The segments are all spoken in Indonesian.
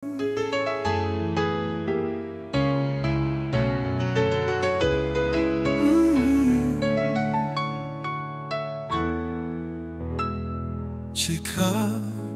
Jika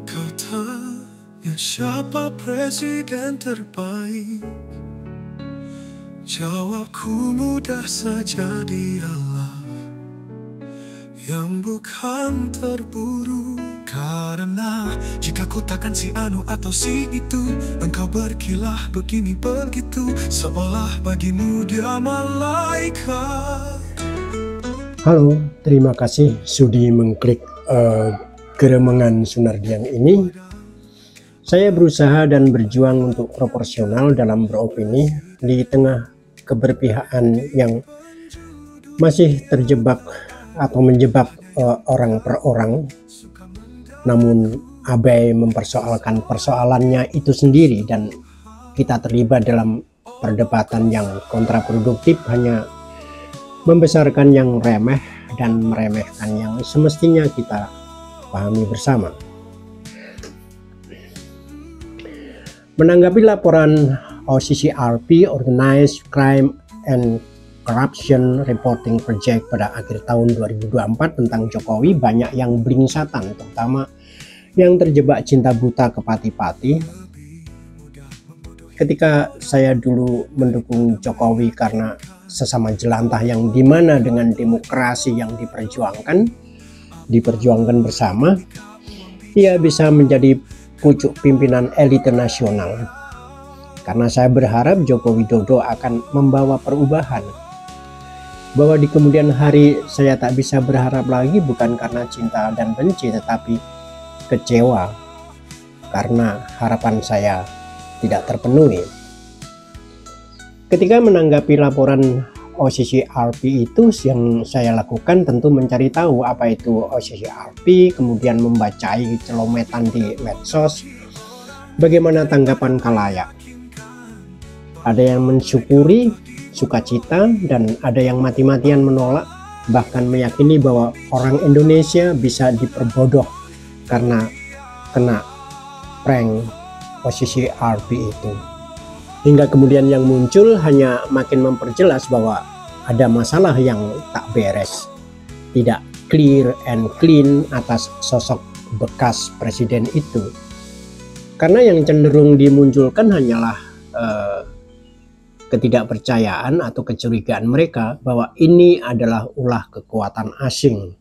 kau tanya siapa presiden terbaik, jawabku mudah saja, dialah yang bukan terburu. Karena jika ku takkan si anu atau si itu, engkau berkilah begini begitu, seolah bagimu dia malaikat. Halo, terima kasih sudi mengklik Geremengan Sunardian ini. Saya berusaha dan berjuang untuk proporsional dalam beropini di tengah keberpihakan yang masih terjebak atau menjebak orang per orang, namun abai mempersoalkan persoalannya itu sendiri, dan kita terlibat dalam perdebatan yang kontraproduktif, hanya membesarkan yang remeh dan meremehkan yang semestinya kita pahami bersama. Menanggapi laporan OCCRP Organized Crime and Corruption Reporting Project pada akhir tahun 2024 tentang Jokowi, banyak yang blingsatan, terutama yang terjebak cinta buta ke pati-pati. Ketika saya dulu mendukung Jokowi karena sesama jelantah yang dimana dengan demokrasi yang diperjuangkan bersama, ia bisa menjadi pucuk pimpinan elite nasional. Karena saya berharap Joko Widodo akan membawa perubahan. Bahwa di kemudian hari saya tak bisa berharap lagi, bukan karena cinta dan benci, tetapi kecewa karena harapan saya tidak terpenuhi. Ketika menanggapi laporan OCCRP itu, yang saya lakukan tentu mencari tahu apa itu OCCRP, kemudian membacai celometan di medsos, bagaimana tanggapan khalayak. Ada yang mensyukuri, sukacita, dan ada yang mati-matian menolak, bahkan meyakini bahwa orang Indonesia bisa diperbodoh karena kena prank OCCRP itu. Hingga kemudian yang muncul hanya makin memperjelas bahwa ada masalah yang tak beres, tidak clear and clean atas sosok bekas presiden itu. Karena yang cenderung dimunculkan hanyalah ketidakpercayaan atau kecurigaan mereka bahwa ini adalah ulah kekuatan asing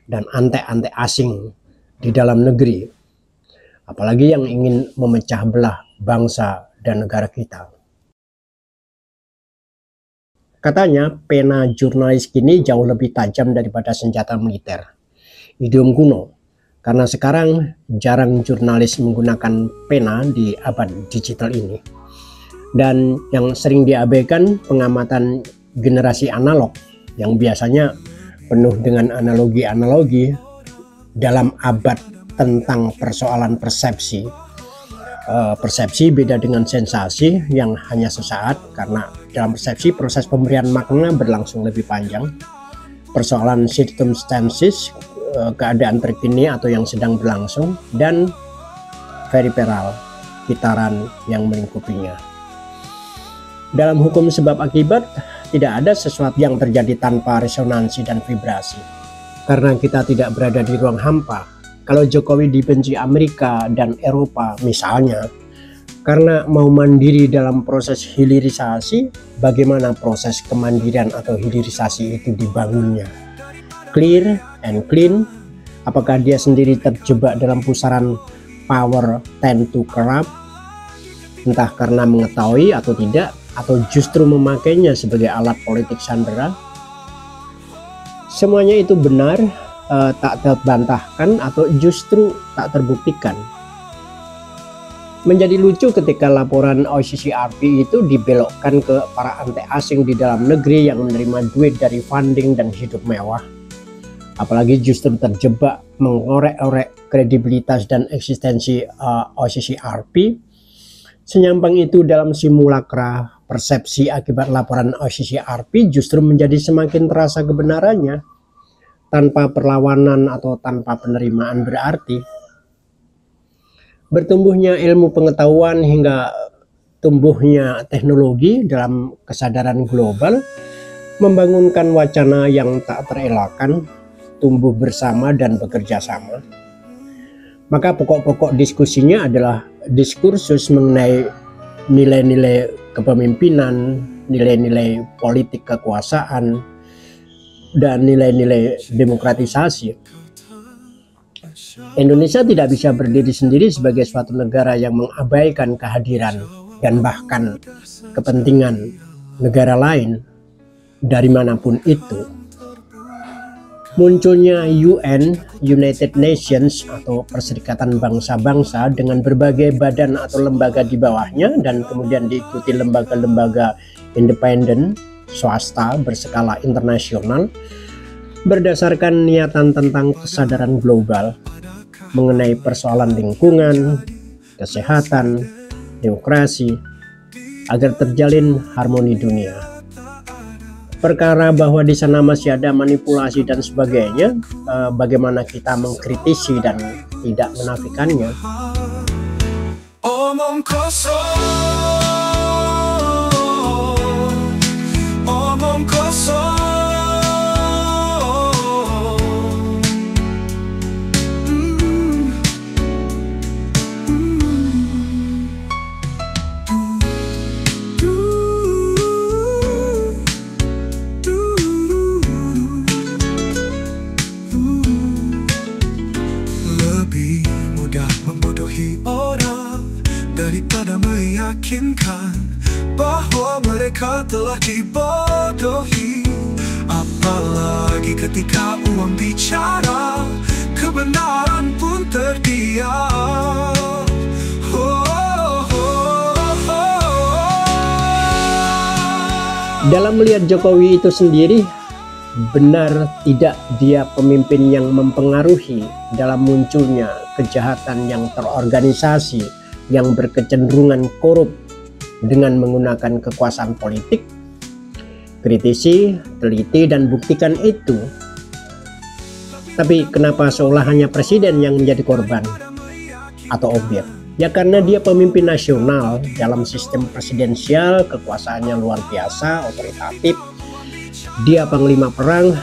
dan antek-antek asing di dalam negeri, apalagi yang ingin memecah belah bangsa dan negara kita. Katanya pena jurnalis kini jauh lebih tajam daripada senjata militer. Idiom kuno, karena sekarang jarang jurnalis menggunakan pena di abad digital ini. Dan yang sering diabaikan pengamatan generasi analog yang biasanya penuh dengan analogi-analogi dalam abad tentang persoalan persepsi. Persepsi beda dengan sensasi yang hanya sesaat, karena dalam persepsi proses pemberian makna berlangsung lebih panjang. Persoalan circumstances, keadaan terkini atau yang sedang berlangsung, dan peripheral, gitaran yang melingkupinya. Dalam hukum sebab akibat, tidak ada sesuatu yang terjadi tanpa resonansi dan vibrasi. Karena kita tidak berada di ruang hampa. Kalau Jokowi dibenci Amerika dan Eropa misalnya, karena mau mandiri dalam proses hilirisasi, bagaimana proses kemandirian atau hilirisasi itu dibangunnya? Clear and clean, apakah dia sendiri terjebak dalam pusaran power tend to corrupt, entah karena mengetahui atau tidak, atau justru memakainya sebagai alat politik sandera? Semuanya itu benar, tak terbantahkan atau justru tak terbuktikan. Menjadi lucu ketika laporan OCCRP itu dibelokkan ke para antek asing di dalam negeri yang menerima duit dari funding dan hidup mewah. Apalagi justru terjebak mengorek-orek kredibilitas dan eksistensi OCCRP. Senyampang itu dalam simulakra persepsi akibat laporan OCCRP justru menjadi semakin terasa kebenarannya, tanpa perlawanan atau tanpa penerimaan berarti. Bertumbuhnya ilmu pengetahuan hingga tumbuhnya teknologi dalam kesadaran global membangunkan wacana yang tak terelakkan, tumbuh bersama dan bekerja sama. Maka pokok-pokok diskusinya adalah diskursus mengenai nilai-nilai kepemimpinan, nilai-nilai politik kekuasaan, dan nilai-nilai demokratisasi. Indonesia tidak bisa berdiri sendiri sebagai suatu negara yang mengabaikan kehadiran dan bahkan kepentingan negara lain dari manapun itu. Munculnya UN, United Nations atau Perserikatan Bangsa-Bangsa dengan berbagai badan atau lembaga di bawahnya dan kemudian diikuti lembaga-lembaga independen swasta berskala internasional berdasarkan niatan tentang kesadaran global mengenai persoalan lingkungan, kesehatan, demokrasi, agar terjalin harmoni dunia. Perkara bahwa di sana masih ada manipulasi dan sebagainya, bagaimana kita mengkritisi dan tidak menafikannya. Omong kosong, omong kosong. Daripada meyakinkan bahwa mereka telah dibodohi. Apalagi ketika uang bicara, kebenaran pun terdiam. Dalam melihat Jokowi itu sendiri, benar tidak dia pemimpin yang mempengaruhi dalam munculnya kejahatan yang terorganisasi, yang berkecenderungan korup dengan menggunakan kekuasaan politik? Kritisi, teliti, dan buktikan itu. Tapi kenapa seolah hanya presiden yang menjadi korban atau objek? Ya karena dia pemimpin nasional dalam sistem presidensial, kekuasaannya luar biasa, otoritatif. Dia panglima perang,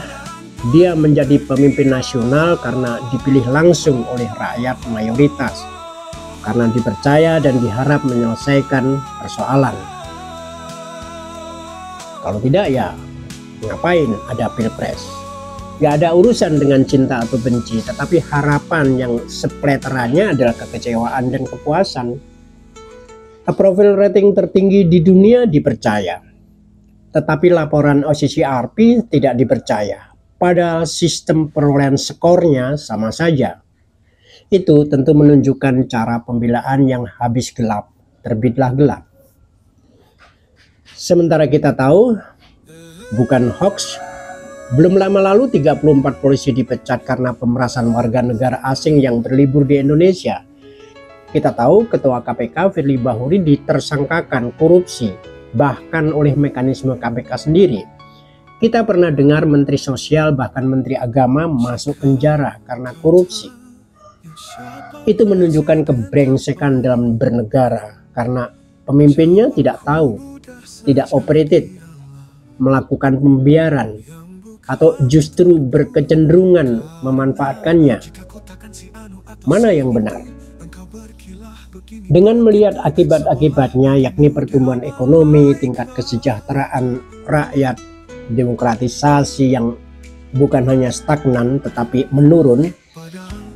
dia menjadi pemimpin nasional karena dipilih langsung oleh rakyat mayoritas, karena dipercaya dan diharap menyelesaikan persoalan. Kalau tidak ya ngapain ada pilpres? Gak ada urusan dengan cinta atau benci, tetapi harapan yang sepleterannya adalah kekecewaan dan kepuasan. Approval rating tertinggi di dunia dipercaya, tetapi laporan OCCRP tidak dipercaya. Padahal sistem perolehan skornya sama saja. Itu tentu menunjukkan cara pembelaan yang habis gelap, terbitlah gelap. Sementara kita tahu, bukan hoax, belum lama lalu 34 polisi dipecat karena pemerasan warga negara asing yang berlibur di Indonesia. Kita tahu Ketua KPK Firly Bahuri ditersangkakan korupsi, bahkan oleh mekanisme KPK sendiri. Kita pernah dengar Menteri Sosial bahkan Menteri Agama masuk penjara karena korupsi. Itu menunjukkan kebrengsekan dalam bernegara karena pemimpinnya tidak tahu, tidak operated, melakukan pembiaran, atau justru berkecenderungan memanfaatkannya. Mana yang benar? Dengan melihat akibat-akibatnya, yakni pertumbuhan ekonomi, tingkat kesejahteraan rakyat, demokratisasi yang bukan hanya stagnan tetapi menurun.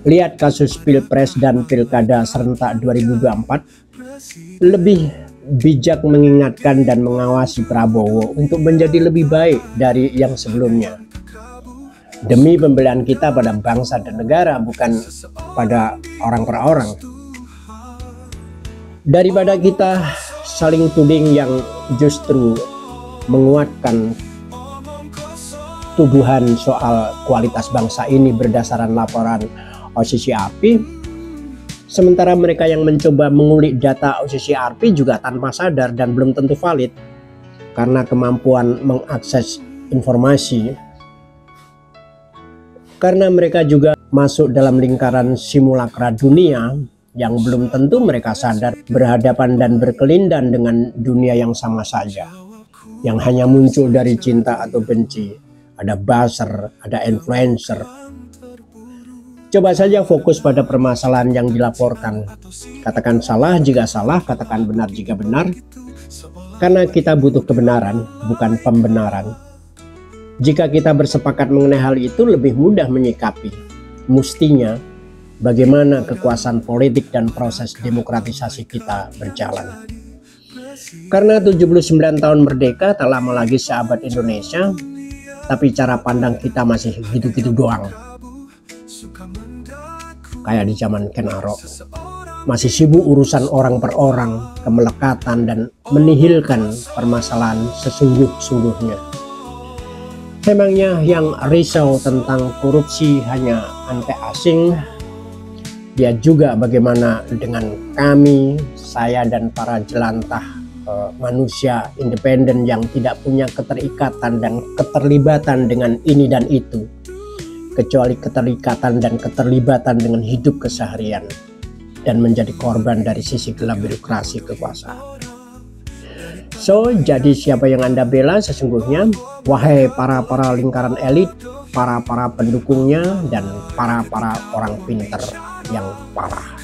Lihat kasus Pilpres dan Pilkada serentak 2024, lebih bijak mengingatkan dan mengawasi Prabowo untuk menjadi lebih baik dari yang sebelumnya. Demi pembelaan kita pada bangsa dan negara, bukan pada orang per orang. Daripada kita saling tuding yang justru menguatkan tuduhan soal kualitas bangsa ini berdasarkan laporan OCCRP, sementara mereka yang mencoba mengulik data OCCRP juga tanpa sadar dan belum tentu valid karena kemampuan mengakses informasi, karena mereka juga masuk dalam lingkaran simulakra dunia yang belum tentu mereka sadar berhadapan dan berkelindan dengan dunia yang sama saja, yang hanya muncul dari cinta atau benci. Ada buzzer, ada influencer. Coba saja fokus pada permasalahan yang dilaporkan. Katakan salah jika salah, katakan benar jika benar. Karena kita butuh kebenaran, bukan pembenaran. Jika kita bersepakat mengenai hal itu, lebih mudah menyikapi. Mestinya, bagaimana kekuasaan politik dan proses demokratisasi kita berjalan. Karena 79 tahun merdeka, tak lama lagi sahabat Indonesia, tapi cara pandang kita masih gitu-gitu doang. Kayak di zaman Ken Arok. Masih sibuk urusan orang per orang, kemelekatan dan menihilkan permasalahan sesungguh-sungguhnya. Memangnya yang risau tentang korupsi hanya ante asing? Lihat juga bagaimana dengan kami, saya dan para jelantah manusia independen yang tidak punya keterikatan dan keterlibatan dengan ini dan itu, kecuali keterikatan dan keterlibatan dengan hidup keseharian, dan menjadi korban dari sisi gelap birokrasi kekuasaan. So, jadi siapa yang Anda bela sesungguhnya? Wahai para lingkaran elit, para pendukungnya, dan para orang pintar yang parah.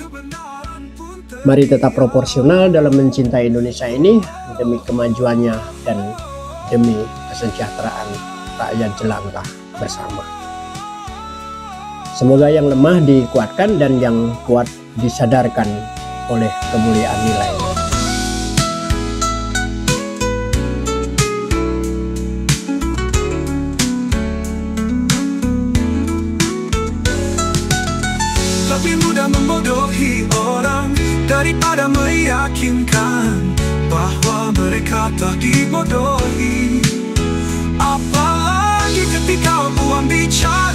Mari tetap proporsional dalam mencintai Indonesia ini demi kemajuannya dan demi kesejahteraan rakyat jelantah bersama. Semoga yang lemah dikuatkan dan yang kuat disadarkan oleh kemuliaan nilai. Lebih mudah membodohi orang daripada meyakinkan bahwa mereka tak dibodohi. Apalagi ketika buang bicara